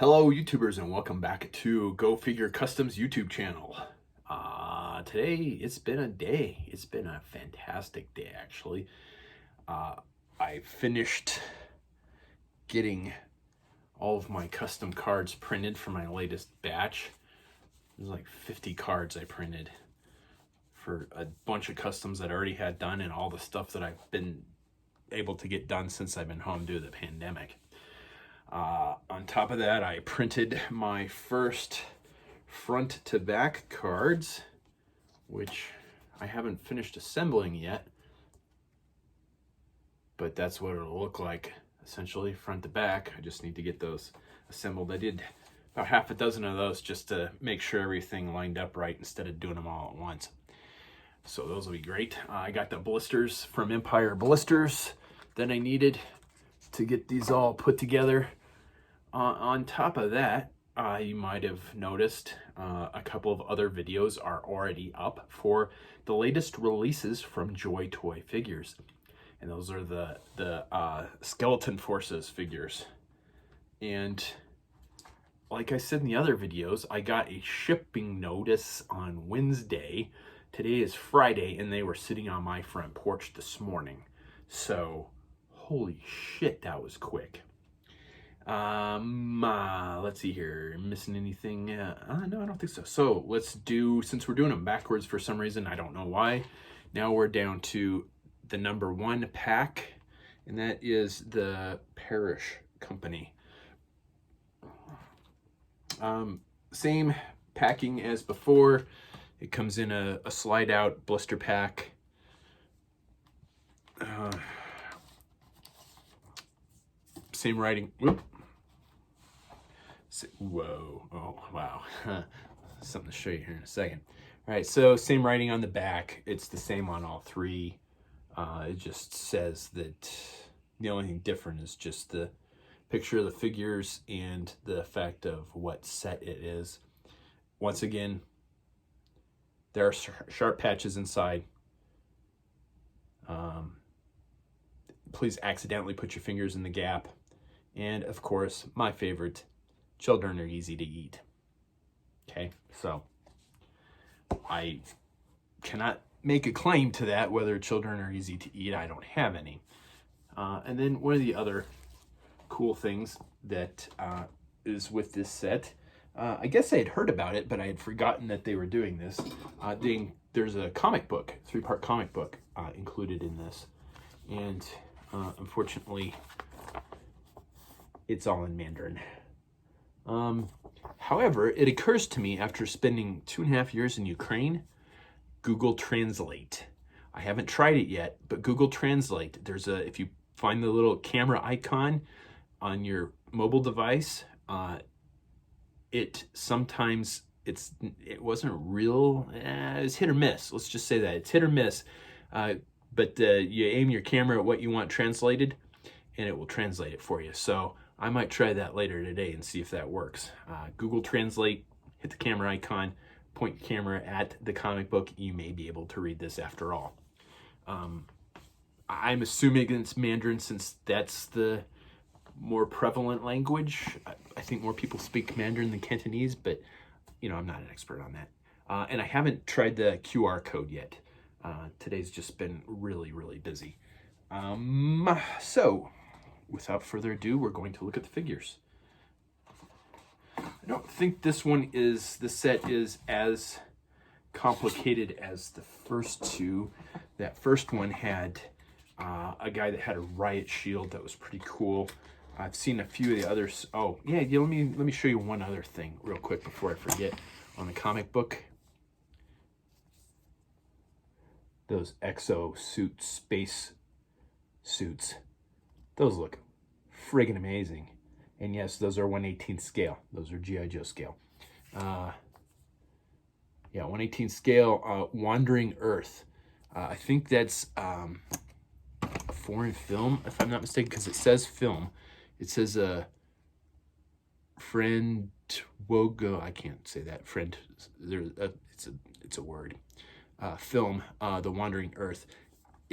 Hello YouTubers and welcome back to Go Figure Customs YouTube channel. Today it's been a day. It's been a fantastic day actually. I finished getting all of my custom cards printed for my latest batch. There's like 50 cards I printed for a bunch of customs that I already had done and all the stuff that I've been able to get done since I've been home due to the pandemic. On top of that, I printed my first front to back cards, which I haven't finished assembling yet, but that's what it'll look like, essentially, front to back. I just need to get those assembled. I did about half a dozen of those just to make sure everything lined up right instead of doing them all at once. So those will be great. I got the blisters from Empire Blisters that I needed to get these all put together. On top of that, you might have noticed a couple of other videos are already up for the latest releases from Joytoy figures. And those are the Skeleton Forces figures. And like I said in the other videos, I got a shipping notice on Wednesday. Today is Friday, and they were sitting on my front porch this morning. So, holy shit, that was quick. Let's see here. Missing anything? No, I don't think so. So let's do, since we're doing them backwards for some reason, I don't know why. Now we're down to the number 1 pack, and that is the Parish company. Same packing as before. It comes in a slide out blister pack. Same writing. Whoop. Whoa, oh wow. Something to show you here in a second. All right, so same writing on the back. It's the same on all three. It just says that the only thing different is just the picture of the figures and the fact of what set it is. Once again, there are sharp patches inside. Please accidentally put your fingers in the gap. And of course, my favorite, children are easy to eat. Okay, so I cannot make a claim to that, whether children are easy to eat. I don't have any. And then one of the other cool things that is with this set, I guess I had heard about it, but I had forgotten that they were doing this. There's a comic book, 3-part comic book included in this. And unfortunately, it's all in Mandarin. However, it occurs to me after spending 2.5 years in Ukraine, Google Translate. I haven't tried it yet, but Google Translate, if you find the little camera icon on your mobile device, it wasn't real, it's hit or miss. Let's just say that it's hit or miss. But you aim your camera at what you want translated, and it will translate it for you. So I might try that later today and see if that works. Google Translate, hit the camera icon, point your camera at the comic book. You may be able to read this after all. I'm assuming it's Mandarin since that's the more prevalent language. I think more people speak Mandarin than Cantonese, but I'm not an expert on that. And I haven't tried the QR code yet. Today's just been really, really busy. So, without further ado, we're going to look at the figures. I don't think this set is as complicated as the first two. That first one had a guy that had a riot shield that was pretty cool. I've seen a few of the others. Oh, yeah, let me show you one other thing real quick before I forget. On the comic book, those exo suit space suits, those look friggin' amazing. And yes, those are 1/18 scale. Those are G.I. Joe scale. Yeah, 1/18 scale, Wandering Earth. I think that's a foreign film, if I'm not mistaken, because it says film. It says friend wogo. I can't say that. Friend. It's a word. Film. The Wandering Earth.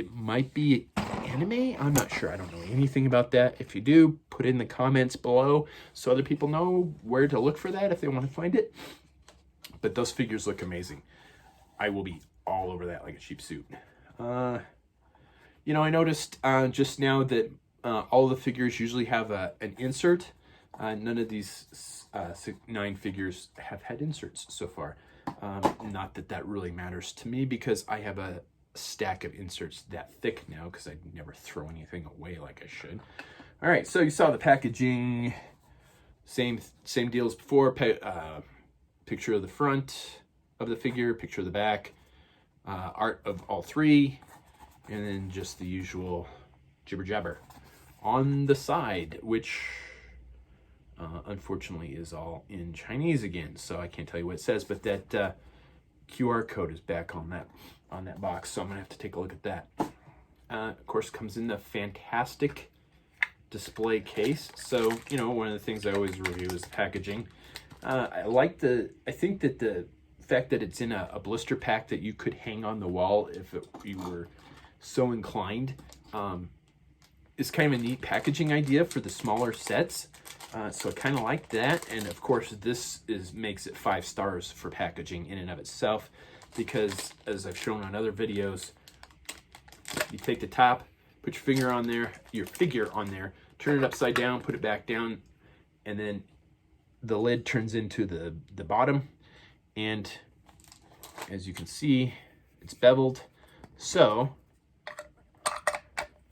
it might be anime. I'm not sure. I don't know anything about that. If you do, put it in the comments below so other people know where to look for that if they want to find it. But those figures look amazing. I will be all over that like a cheap suit. You know, I noticed just now that all the figures usually have an insert. None of these 9 figures have had inserts so far. Not that that really matters to me because I have a stack of inserts that thick now because I never throw anything away like I should. All right, so you saw the packaging. Same deal as before. Picture of the front of the figure, picture of the back, art of all 3, and then just the usual jibber jabber on the side, which unfortunately is all in Chinese again, so I can't tell you what it says, but that QR code is back on that box, so I'm gonna have to take a look at that. Of course, comes in the fantastic display case. So, you know, one of the things I always review is the packaging. I think that the fact that it's in a blister pack that you could hang on the wall if you were so inclined is kind of a neat packaging idea for the smaller sets. So I kind of like that. And of course, this makes it 5 stars for packaging in and of itself, because as I've shown on other videos, you take the top, put your figure on there, turn it upside down, put it back down, and then the lid turns into the bottom. And as you can see, it's beveled. So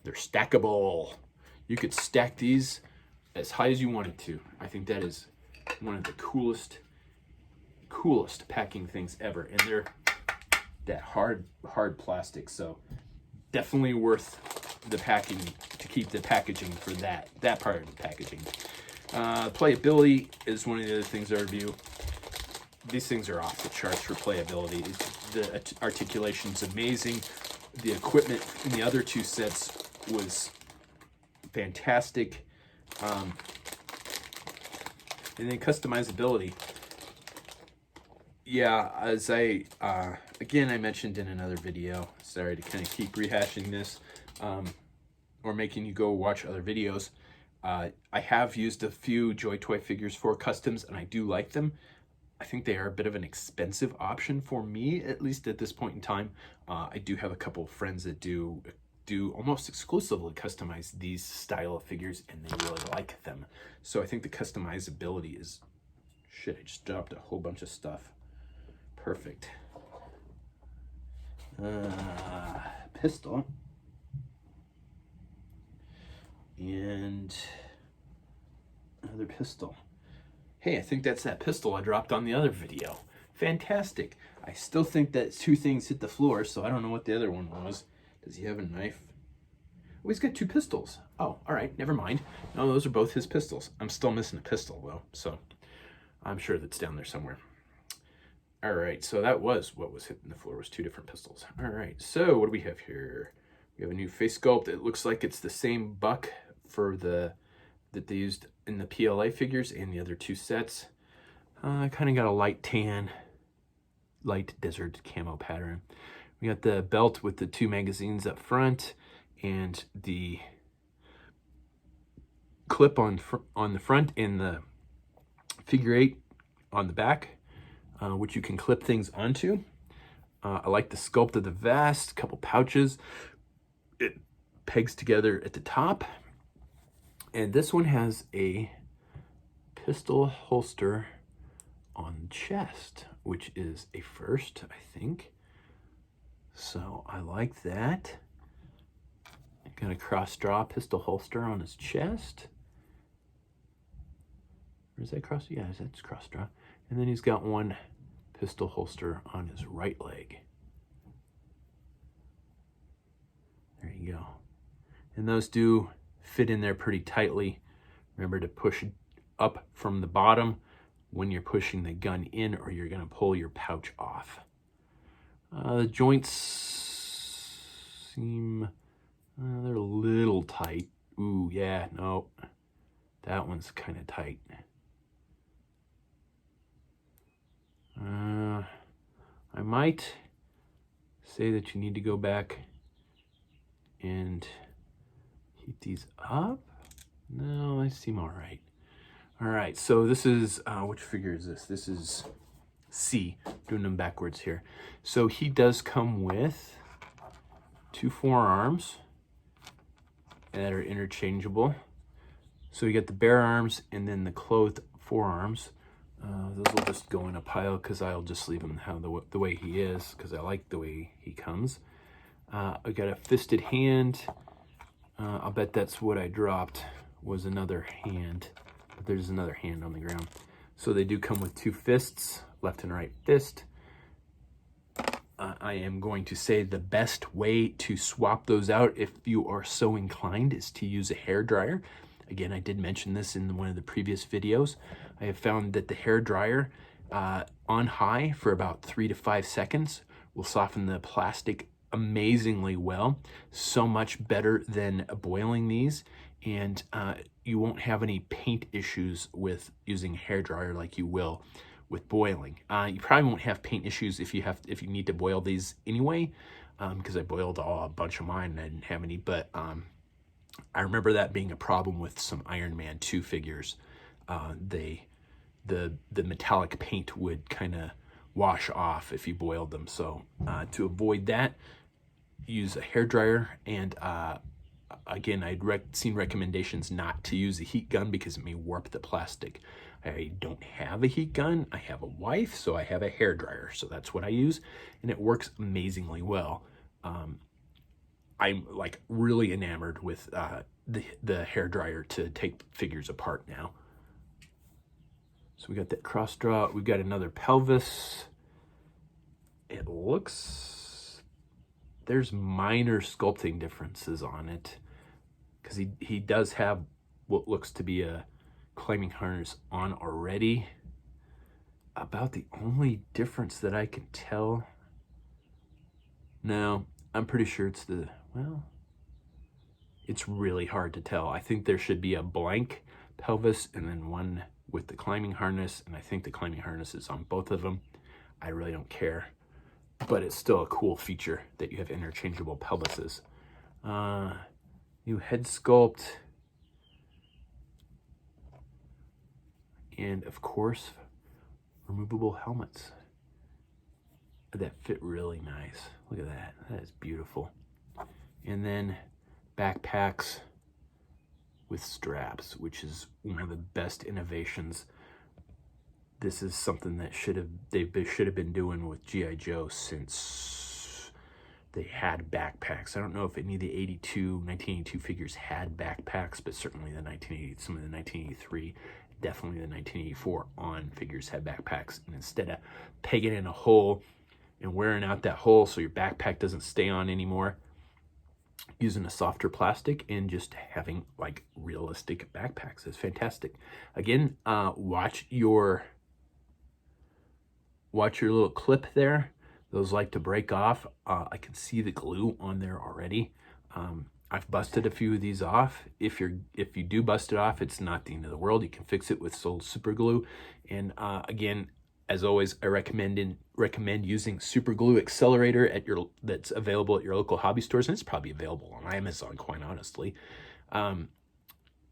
they're stackable. You could stack these as high as you wanted to. I think that is one of the coolest packing things ever. And they're that hard plastic. So definitely worth the packing, to keep the packaging for that part of the packaging. Playability is one of the other things I review. These things are off the charts for playability. The articulation's amazing. The equipment in the other 2 sets was fantastic. And then customizability. Yeah, as again, I mentioned in another video, sorry to kind of keep rehashing this, or making you go watch other videos. I have used a few Joytoy figures for customs, and I do like them. I think they are a bit of an expensive option for me, at least at this point in time. I do have a couple of friends that do almost exclusively customize these style of figures, and they really like them. So I think the customizability is... Shit, I just dropped a whole bunch of stuff. Perfect. Pistol. And another pistol. Hey, I think that's that pistol I dropped on the other video. Fantastic. I still think that 2 things hit the floor, so I don't know what the other one was. Does he have a knife? Oh, he's got 2 pistols. Oh, all right, never mind. No, those are both his pistols. I'm still missing a pistol, though, so I'm sure that's down there somewhere. All right, so that was what was hitting the floor, was 2 different pistols. All right, so what do we have here? We have a new face sculpt. It looks like it's the same buck that they used in the PLA figures and the other 2 sets. Kind of got a light tan, light desert camo pattern. We got the belt with the 2 magazines up front and the clip on the front and the figure 8 on the back, which you can clip things onto. I like the sculpt of the vest, a couple pouches. It pegs together at the top. And this one has a pistol holster on the chest, which is a first, I think. So I like that. Got a cross-draw pistol holster on his chest. Or is that cross? Yeah, that's cross-draw. And then he's got one pistol holster on his right leg. There you go. And those do fit in there pretty tightly. Remember to push up from the bottom when you're pushing the gun in, or you're going to pull your pouch off. The joints seem... they're a little tight. Ooh, yeah, no. That one's kind of tight. I might say that you need to go back and heat these up. No, they seem all right. All right, so this is, which figure is this? This is C, doing them backwards here. So he does come with 2 forearms that are interchangeable. So you get the bare arms and then the clothed forearms. Those will just go in a pile because I'll just leave him how the way he is, because I like the way he comes. I got a fisted hand. I'll bet that's what I dropped, was another hand. But there's another hand on the ground. So they do come with 2 fists, left and right fist. I am going to say the best way to swap those out, if you are so inclined, is to use a hair dryer. Again, I did mention this in one of the previous videos. I have found that the hair dryer on high for about 3 to 5 seconds will soften the plastic amazingly well. So much better than boiling these, and you won't have any paint issues with using a hair dryer like you will with boiling. You probably won't have paint issues if you need to boil these anyway, because I boiled a bunch of mine and I didn't have any, but I remember that being a problem with some Iron Man 2 figures. The metallic paint would kind of wash off if you boiled them. So to avoid that, use a hair dryer. And again, I'd seen recommendations not to use a heat gun because it may warp the plastic. I don't have a heat gun. I have a wife, so I have a hair dryer. So that's what I use, and it works amazingly well. I'm like really enamored with the hair dryer to take figures apart now. So we got that cross draw. We've got another pelvis. It looks, there's minor sculpting differences on it, because he does have what looks to be a climbing harness on already. About the only difference that I can tell. No, I'm pretty sure it's well, it's really hard to tell. I think there should be a blank pelvis and then one with the climbing harness, and I think the climbing harness is on both of them. I really don't care, but it's still a cool feature that you have interchangeable pelvises. New head sculpt, and of course, removable helmets that fit really nice. Look at that. That is beautiful. And then backpacks with straps, which is one of the best innovations. This is something that they should have been doing with G.I. Joe since they had backpacks. I don't know if any of the 1982 figures had backpacks, but certainly some of the 1983, definitely the 1984 on figures had backpacks. And instead of pegging in a hole and wearing out that hole so your backpack doesn't stay on anymore, using a softer plastic and just having like realistic backpacks is fantastic. Again, watch your little clip there. Those like to break off. I can see the glue on there already. I've busted a few of these off. If you do bust it off, it's not the end of the world. You can fix it with super glue. And again, as always, I recommend using super glue accelerator that's available at your local hobby stores, and it's probably available on Amazon, quite honestly.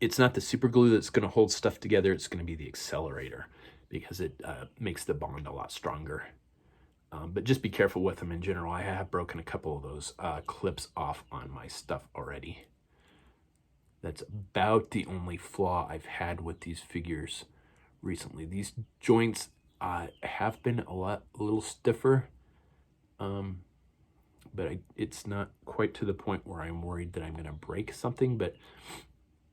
It's not the super glue that's going to hold stuff together. It's going to be the accelerator, because it makes the bond a lot stronger. But just be careful with them in general. I have broken a couple of those clips off on my stuff already. That's about the only flaw I've had with these figures recently. These joints have been a little stiffer, but it's not quite to the point where I'm worried that I'm going to break something, but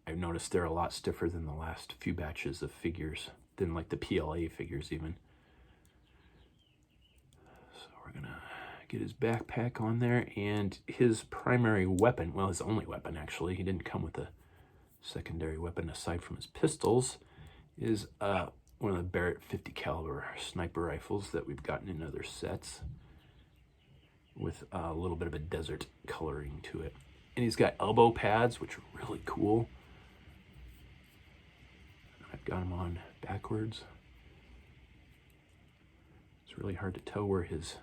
I've noticed they're a lot stiffer than the last few batches of figures, than like the PLA figures even. So we're going to get his backpack on there, and his primary weapon, well, his only weapon actually, he didn't come with a secondary weapon aside from his pistols, is one of the Barrett 50 caliber sniper rifles that we've gotten in other sets with a little bit of a desert coloring to it. And he's got elbow pads, which are really cool. I've got him on backwards. It's really hard to tell where his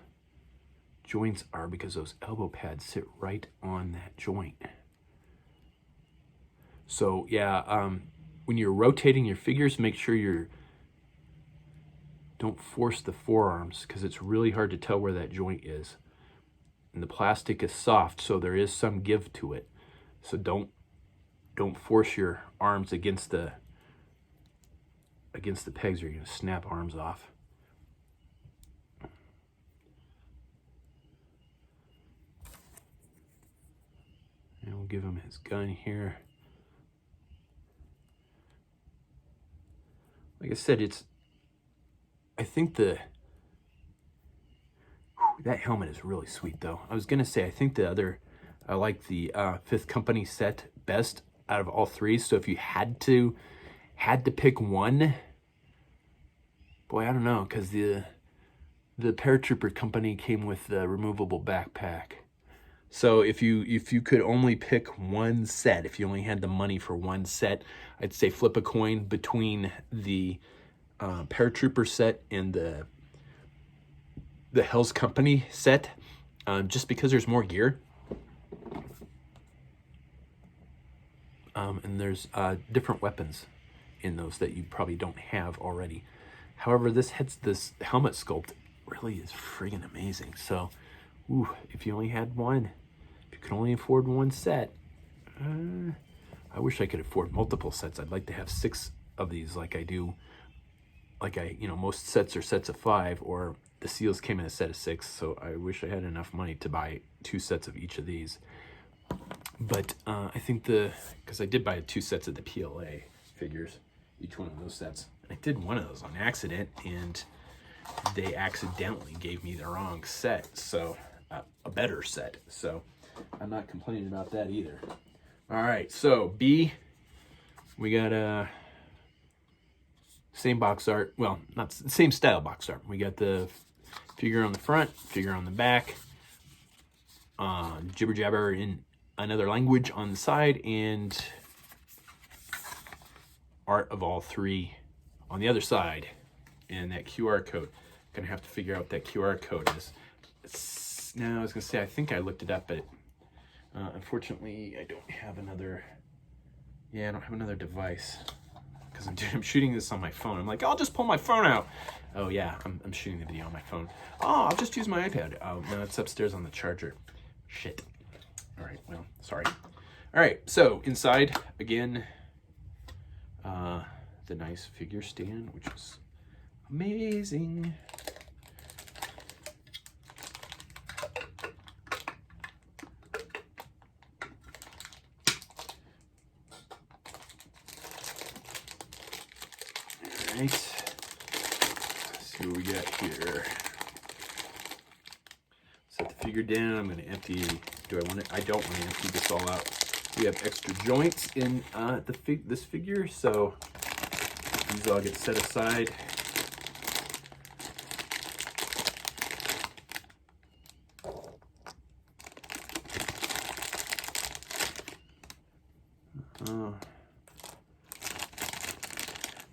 joints are, because those elbow pads sit right on that joint. So yeah, when you're rotating your figures, make sure you don't force the forearms, because it's really hard to tell where that joint is. And the plastic is soft, so there is some give to it. So don't force your arms against the pegs, or you're going to snap arms off. And we'll give him his gun here. Like I said, I think that helmet is really sweet though. I was gonna say, I think I like the Fifth Company set best out of all three. So if you had to pick one, boy, I don't know, because the Paratrooper company came with the removable backpack. So if you could only pick one set, if you only had the money for one set, I'd say flip a coin between the Paratrooper set and the Hell's Company set, just because there's more gear. And there's different weapons in those that you probably don't have already. However, this helmet sculpt really is friggin' amazing. So, if you only had one, if you could only afford one set, I wish I could afford multiple sets. I'd like to have 6 of these, like I do. Like most sets are sets of 5, or the seals came in a set of 6. So I wish I had enough money to buy 2 sets of each of these. But I think because I did buy 2 sets of the PLA figures, each one of those sets. I did one of those on accident, and they accidentally gave me the wrong set, so a better set. So I'm not complaining about that either. All right, so B, we got same box art. Well, not the same style box art. We got the figure on the front, figure on the back, jibber jabber in another language on the side, and art of all 3 on the other side, and that QR code. Gonna have to figure out what that QR code is. Now, I was gonna say, I think I looked it up, but unfortunately, I don't have another. Yeah, I don't have another device, because I'm shooting this on my phone. I'm like, I'll just pull my phone out. Oh yeah, I'm shooting the video on my phone. Oh, I'll just use my iPad. Oh no, it's upstairs on the charger. Shit. All right, well, sorry. All right, so inside again, the nice figure stand, which is amazing. All right, let's see what we got here. Set the figure down. I'm going to empty. Do I want it? I don't want to empty this all out. We have extra joints in this figure, so these all get set aside.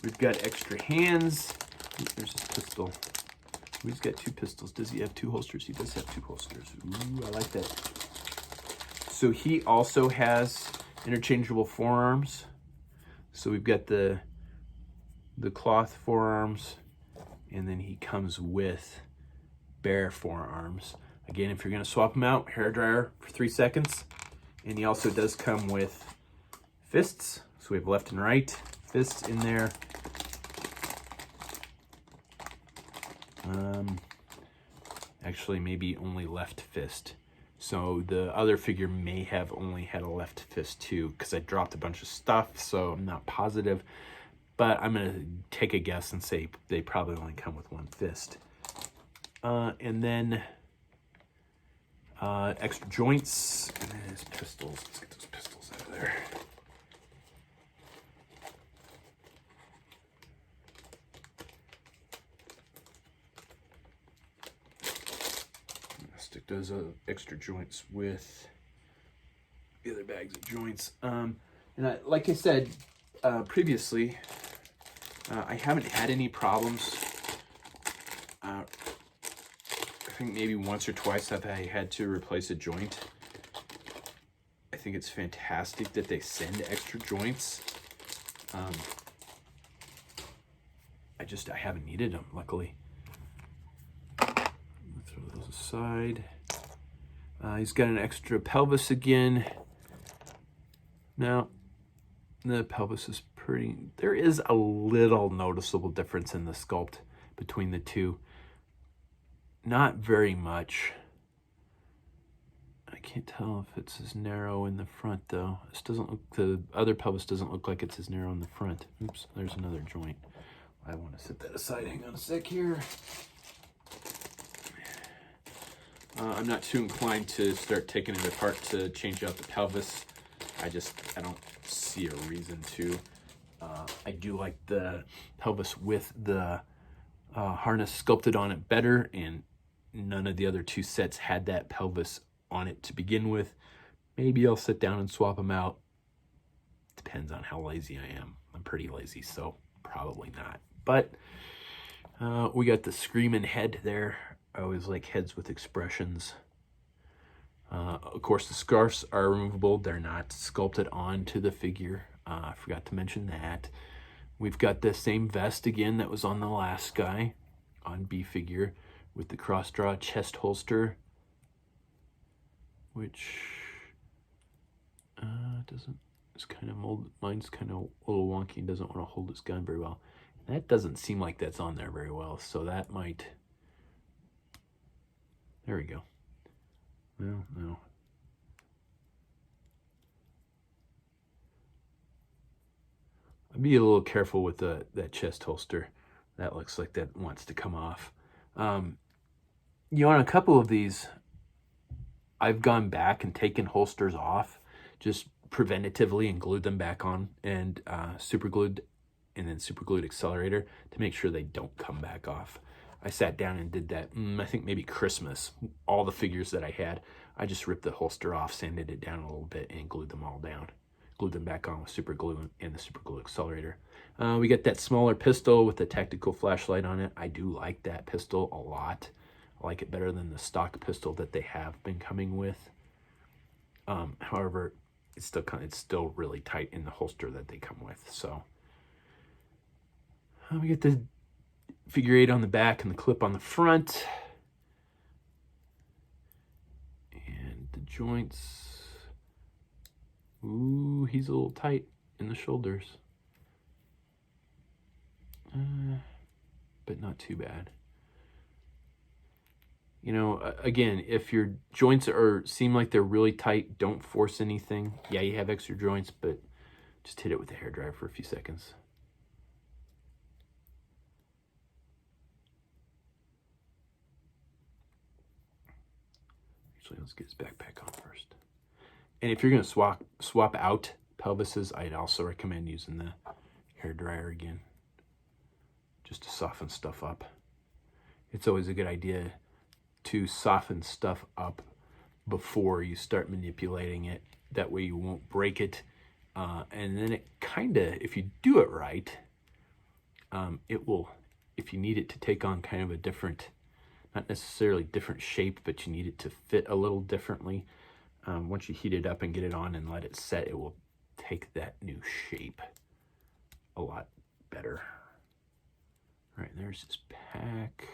We've got extra hands. There's his pistol. He's got 2 pistols. Does he have 2 holsters? He does have 2 holsters. Ooh, I like that. So he also has interchangeable forearms. So we've got the cloth forearms, and then he comes with bare forearms. Again, if you're going to swap them out, hair dryer for 3 seconds. And he also does come with fists. So we have left and right fists in there. Actually, maybe only left fist. So the other figure may have only had a left fist too, because I dropped a bunch of stuff, so I'm not positive. But I'm going to take a guess and say they probably only come with 1 fist. And then extra joints, and then his pistols. Let's get those pistols out of there. Stick those extra joints with the other bags of joints. And like I said previously, I haven't had any problems think maybe once or twice I had to replace a joint. I think it's fantastic that they send extra joints. I haven't needed them, luckily. Throw those aside. He's got an extra pelvis again. Now, the pelvis is pretty... There is a little noticeable difference in the sculpt between the two. Not very much. I can't tell if it's as narrow in the front, though. This doesn't look... The other pelvis doesn't look like it's as narrow in the front. Oops, there's another joint. I want to set that aside. Hang on a sec here. I'm not too inclined to start taking it apart to change out the pelvis. I don't see a reason to. I do like the pelvis with the harness sculpted on it better, and none of the other two sets had that pelvis on it to begin with. Maybe I'll sit down and swap them out. Depends on how lazy I am. I'm pretty lazy, so probably not. But we got the screaming head there. I always like heads with expressions. Of course, the scarves are removable. They're not sculpted onto the figure. I forgot to mention that. We've got the same vest again that was on the last guy on B figure with the cross-draw chest holster, which doesn't... It's kind of molded. Mine's kind of a little wonky and doesn't want to hold its gun very well. That doesn't seem like that's on there very well, so that might... There we go. Well, no. I'd be a little careful with that chest holster. That looks like that wants to come off. On a couple of these, I've gone back and taken holsters off, just preventatively, and glued them back on, and super glued accelerator to make sure they don't come back off. I sat down and did that, I think maybe Christmas. All the figures that I had, I just ripped the holster off, sanded it down a little bit, and glued them all down. Glued them back on with super glue and the super glue accelerator. We got that smaller pistol with the tactical flashlight on it. I do like that pistol a lot. I like it better than the stock pistol that they have been coming with. However, it's still really tight in the holster that they come with. So we get the figure 8 on the back and the clip on the front. And the joints. Ooh, he's a little tight in the shoulders. But not too bad. Again, if your joints seem like they're really tight, don't force anything. Yeah, you have extra joints, but just hit it with a hairdryer for a few seconds. Actually, let's get his backpack on first. And if you're going to swap out pelvises, I'd also recommend using the hairdryer again, just to soften stuff up. It's always a good idea to soften stuff up before you start manipulating it. That way you won't break it. And then it if you do it right, it will, if you need it to take on kind of a different, not necessarily different shape, but you need it to fit a little differently. Once you heat it up and get it on and let it set, it will take that new shape a lot better. All right, there's his pack.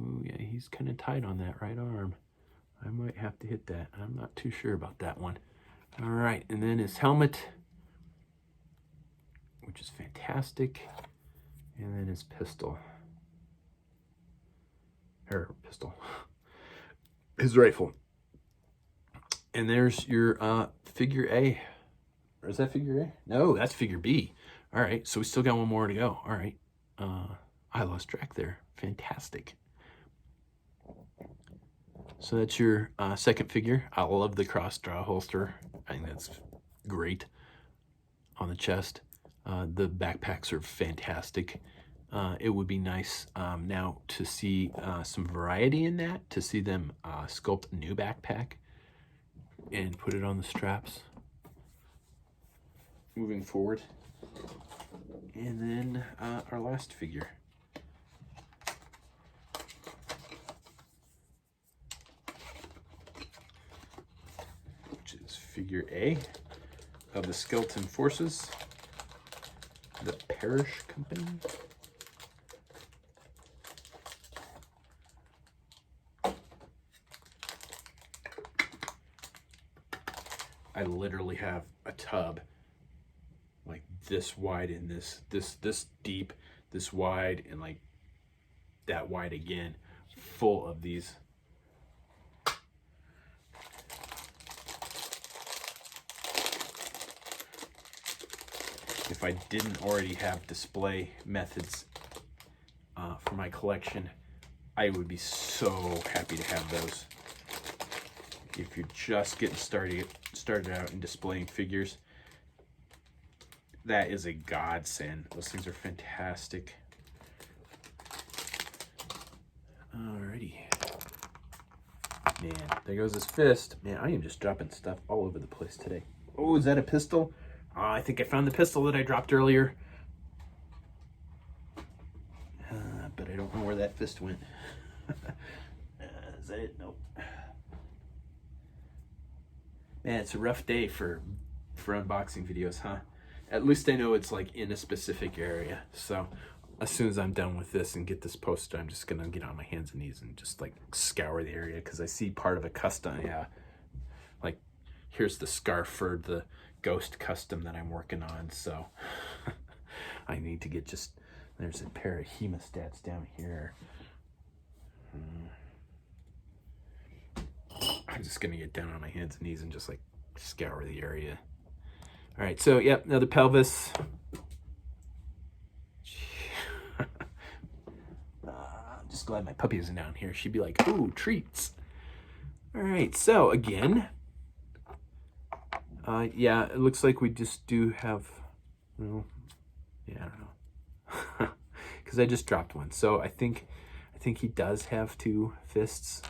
Ooh, yeah, he's kind of tight on that right arm. I might have to hit that. I'm not too sure about that one. All right, and then his helmet, which is fantastic. And then his pistol. His rifle. And there's your figure A. Or is that figure A? No, that's figure B. All right, so we still got one more to go. All right. I lost track there. Fantastic. So that's your second figure. I love the cross-draw holster. I think that's great on the chest. The backpacks are fantastic. It would be nice now to see some variety in that, to see them sculpt a new backpack and put it on the straps moving forward. And then our last figure. figure A of the Skeleton Forces, the Parish Company. I literally have a tub like this wide in this deep, this wide, and like that wide again, full of these. If I didn't already have display methods for my collection, I would be so happy to have those. If you're just getting started out in displaying figures, that is a godsend. Those things are fantastic. Alrighty. Man, there goes his fist. Man, I am just dropping stuff all over the place today. Oh, is that a pistol? I think I found the pistol that I dropped earlier. But I don't know where that fist went. Is that it? Nope. Man, it's a rough day for unboxing videos, huh? At least I know it's like in a specific area. So as soon as I'm done with this and get this posted, I'm just gonna get on my hands and knees and just like scour the area, because I see part of a custom. Yeah, like here's the scarf for the Ghost custom that I'm working on. So I need to get just, there's a pair of hemostats down here. I'm just gonna get down on my hands and knees and just like scour the area. All right, so yep, another pelvis. I'm just glad my puppy isn't down here. She'd be like, ooh, treats. All right, so again, yeah, it looks like we just do have, well, yeah, I don't know, because I just dropped one. So I think he does have two fists.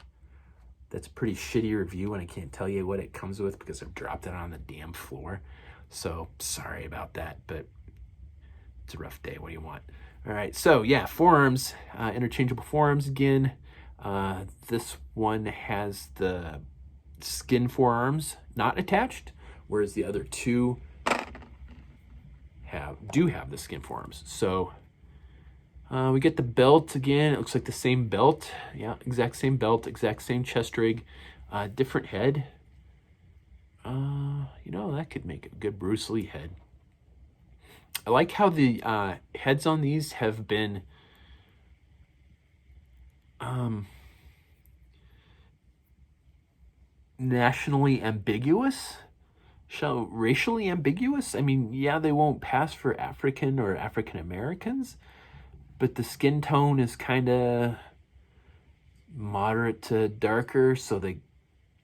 That's a pretty shitty review, and I can't tell you what it comes with because I've dropped it on the damn floor. So sorry about that, but it's a rough day. What do you want? All right, so yeah, forearms, interchangeable forearms again. This one has the skin forearms not attached, whereas the other two do have the skin forearms. So we get the belt again. It looks like the same belt. Yeah, exact same belt, exact same chest rig, different head. You know, that could make a good Bruce Lee head. I like how the heads on these have been nationally ambiguous. Racially ambiguous. I mean, yeah, they won't pass for African or African Americans, but the skin tone is kind of moderate to darker, so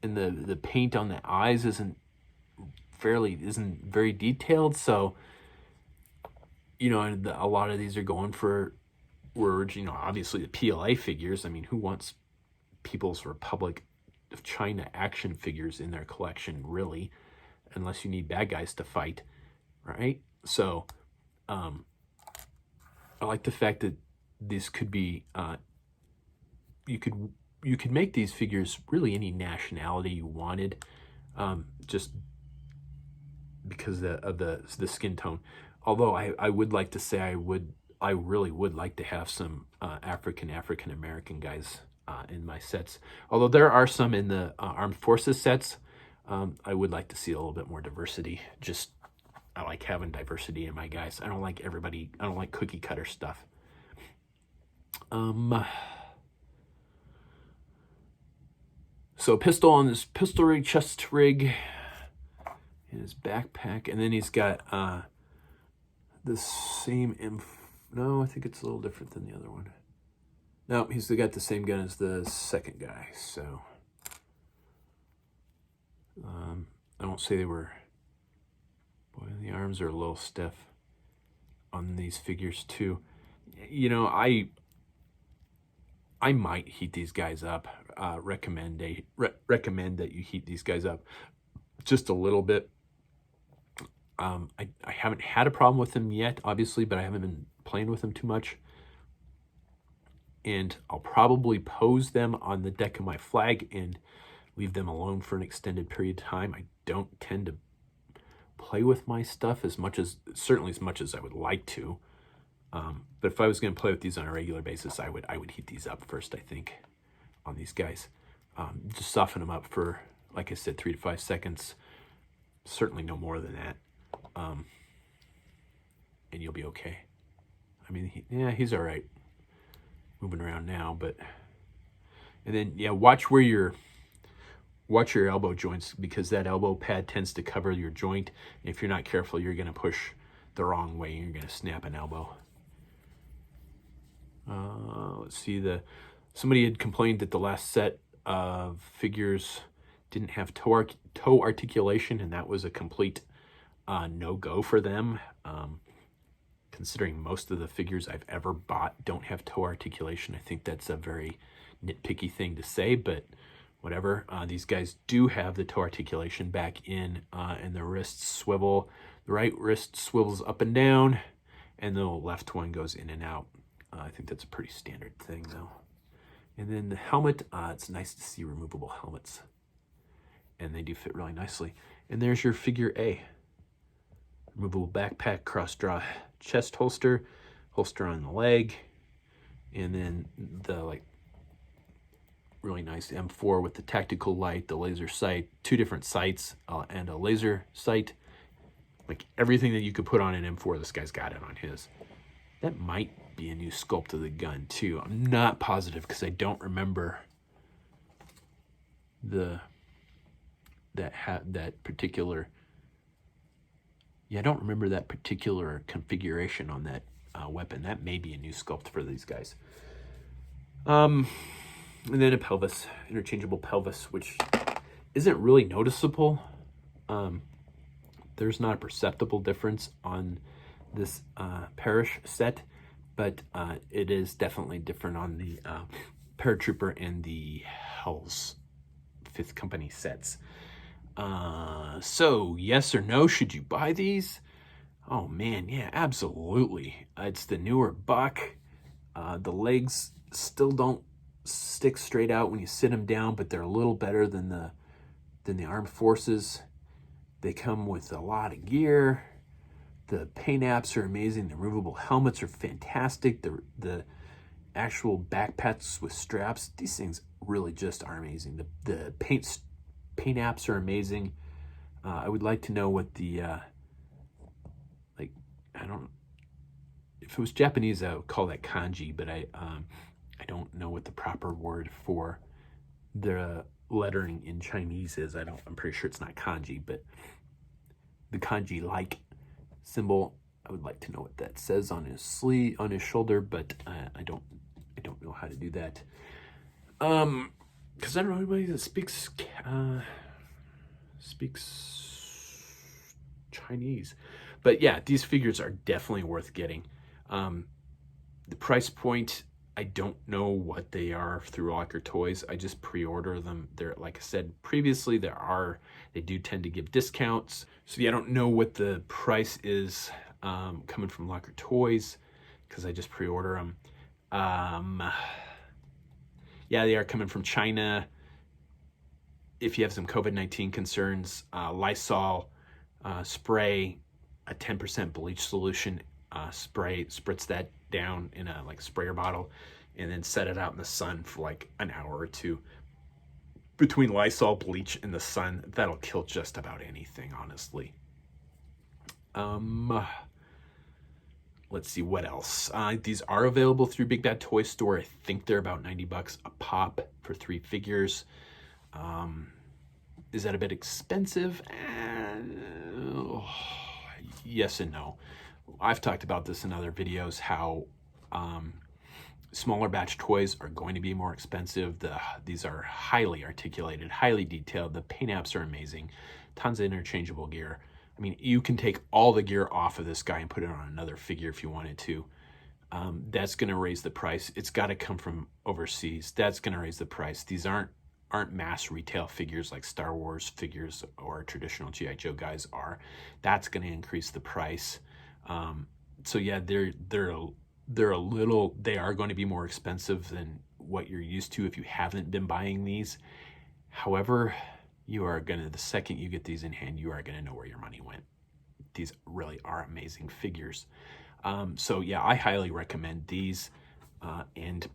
and the paint on the eyes isn't very detailed. So, you know, and a lot of these are going for words, you know, obviously the PLA figures. I mean, who wants People's Republic of China action figures in their collection, really, unless you need bad guys to fight, right? So I like the fact that this could be you could make these figures really any nationality you wanted, just because of the skin tone. Although I would like to say I really would like to have some African American guys in my sets. Although there are some in the Armed Forces sets, I would like to see a little bit more diversity. Just, I like having diversity in my guys. I don't like cookie cutter stuff. So pistol on this pistol rig, chest rig, in his backpack, and then he's got the same no, I think it's a little different than the other one. No, he's got the same gun as the second guy, so I won't say they were, boy, the arms are a little stiff on these figures too. You know, I might heat these guys up. Recommend that you heat these guys up just a little bit. I haven't had a problem with them yet, obviously, but I haven't been playing with them too much. And I'll probably pose them on the deck of my flag and leave them alone for an extended period of time. I don't tend to play with my stuff certainly as much as I would like to. But if I was going to play with these on a regular basis, I would heat these up first, I think, on these guys. Just soften them up for, like I said, 3 to 5 seconds. Certainly no more than that. And you'll be okay. I mean, he's all right. Moving around now, but... And then, yeah, watch your elbow joints, because that elbow pad tends to cover your joint. If you're not careful, you're going to push the wrong way and you're going to snap an elbow. Let's see, somebody had complained that the last set of figures didn't have toe articulation, and that was a complete no-go for them. Considering most of the figures I've ever bought don't have toe articulation, I think that's a very nitpicky thing to say, but whatever. These guys do have the toe articulation back in, and the wrists swivel. The right wrist swivels up and down, and the left one goes in and out. I think that's a pretty standard thing, though. And then the helmet, it's nice to see removable helmets. And they do fit really nicely. And there's your figure A. Removable backpack, cross-draw chest holster on the leg, and then the really nice M4 with the tactical light, the laser sight, 2 different sights, and a laser sight. Like everything that you could put on an M4, this guy's got it on his. That might be a new sculpt of the gun too. I'm not positive because I don't remember that particular. Yeah, I don't remember that particular configuration on that weapon. That may be a new sculpt for these guys. And then a pelvis, interchangeable pelvis, which isn't really noticeable. There's not a perceptible difference on this Parish set, but it is definitely different on the Paratrooper and the Hell's 5th Company sets. So yes or no, should you buy these? Oh man, yeah, absolutely. It's the newer buck. The legs still don't stick straight out when you sit them down, but they're a little better than the armed forces. They come with a lot of gear. The paint apps are amazing. The removable helmets are fantastic. The actual backpacks with straps, these things really just are amazing. The paint apps are amazing. I would like to know what the I don't. If it was Japanese, I would call that kanji, but I don't know what the proper word for the lettering in Chinese is. I'm pretty sure it's not kanji, but the kanji-like symbol, I would like to know what that says on his sleeve, on his shoulder, but I don't know how to do that. Because I don't know anybody that speaks Chinese. But yeah, these figures are definitely worth getting. The price point, I don't know what they are through Locker Toys. I just pre-order them. They're, like I said previously, they do tend to give discounts. So yeah, I don't know what the price is coming from Locker Toys because I just pre-order them. Yeah, they are coming from China. If you have some COVID-19 concerns, Lysol spray, a 10% bleach solution, spritz that down in a sprayer bottle, and then set it out in the sun for an hour or two. Between Lysol, bleach, and the sun, that'll kill just about anything, honestly. Let's see what else. These are available through Big Bad Toy Store. I think they're about $90 a pop for 3 figures. Is that a bit expensive? Yes and no. I've talked about this in other videos, how smaller batch toys are going to be more expensive. These are highly articulated, highly detailed. The paint apps are amazing. Tons of interchangeable gear. I mean, you can take all the gear off of this guy and put it on another figure if you wanted to. That's going to raise the price. It's got to come from overseas. That's going to raise the price. These aren't mass retail figures like Star Wars figures or traditional G.I. Joe guys are. That's going to increase the price. So yeah, they are going to be more expensive than what you're used to if you haven't been buying these. However, you are gonna, the second you get these in hand, you are gonna know where your money went. These really are amazing figures. So yeah, I highly recommend these, and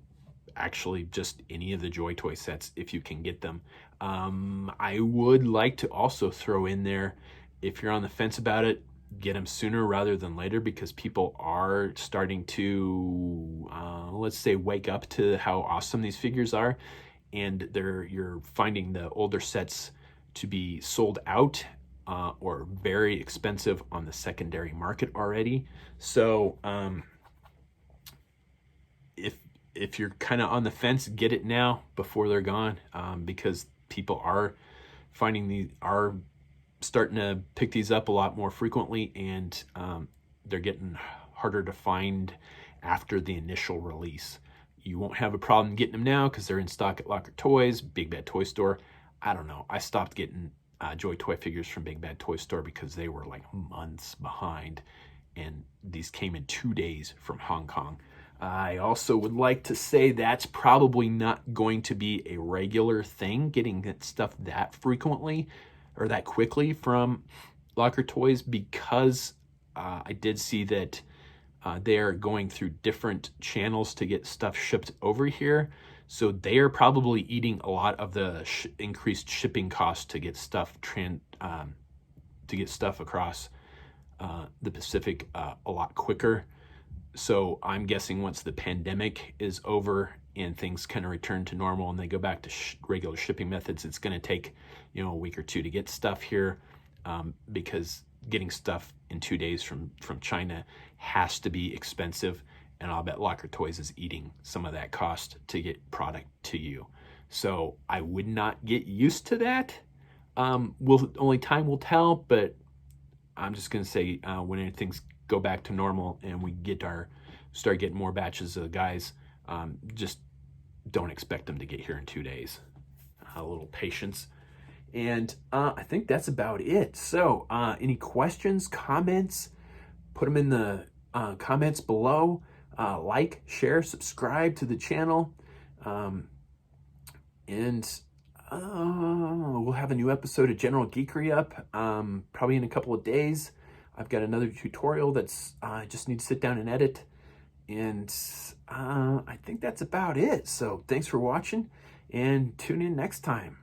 actually just any of the Joytoy sets if you can get them. I would like to also throw in there, if you're on the fence about it, get them sooner rather than later, because people are starting to, let's say, wake up to how awesome these figures are, and you're finding the older sets to be sold out or very expensive on the secondary market already. So if you're kind of on the fence, get it now before they're gone, because people are starting to pick these up a lot more frequently, and they're getting harder to find after the initial release. You won't have a problem getting them now because they're in stock at Locker Toys, Big Bad Toy Store. I don't know. I stopped getting Joytoy figures from Big Bad Toy Store because they were like months behind, and these came in 2 days from Hong Kong. I also would like to say that's probably not going to be a regular thing, getting that stuff that frequently or that quickly from Locker Toys, because I did see that they're going through different channels to get stuff shipped over here. So they are probably eating a lot of the increased shipping costs to get stuff across the Pacific a lot quicker. So I'm guessing once the pandemic is over and things kind of return to normal and they go back to regular shipping methods, it's going to take, a week or two to get stuff here, because getting stuff in 2 days from China has to be expensive, and I'll bet Locker Toys is eating some of that cost to get product to you. So I would not get used to that. Only time will tell, but I'm just going to say when things go back to normal and we start getting more batches of guys, just don't expect them to get here in 2 days. A little patience. And I think that's about it. So any questions, comments, put them in the comments below. Like, share, subscribe to the channel. And we'll have a new episode of General Geekery up probably in a couple of days. I've got another tutorial that's I just need to sit down and edit. And I think that's about it. So thanks for watching, and tune in next time.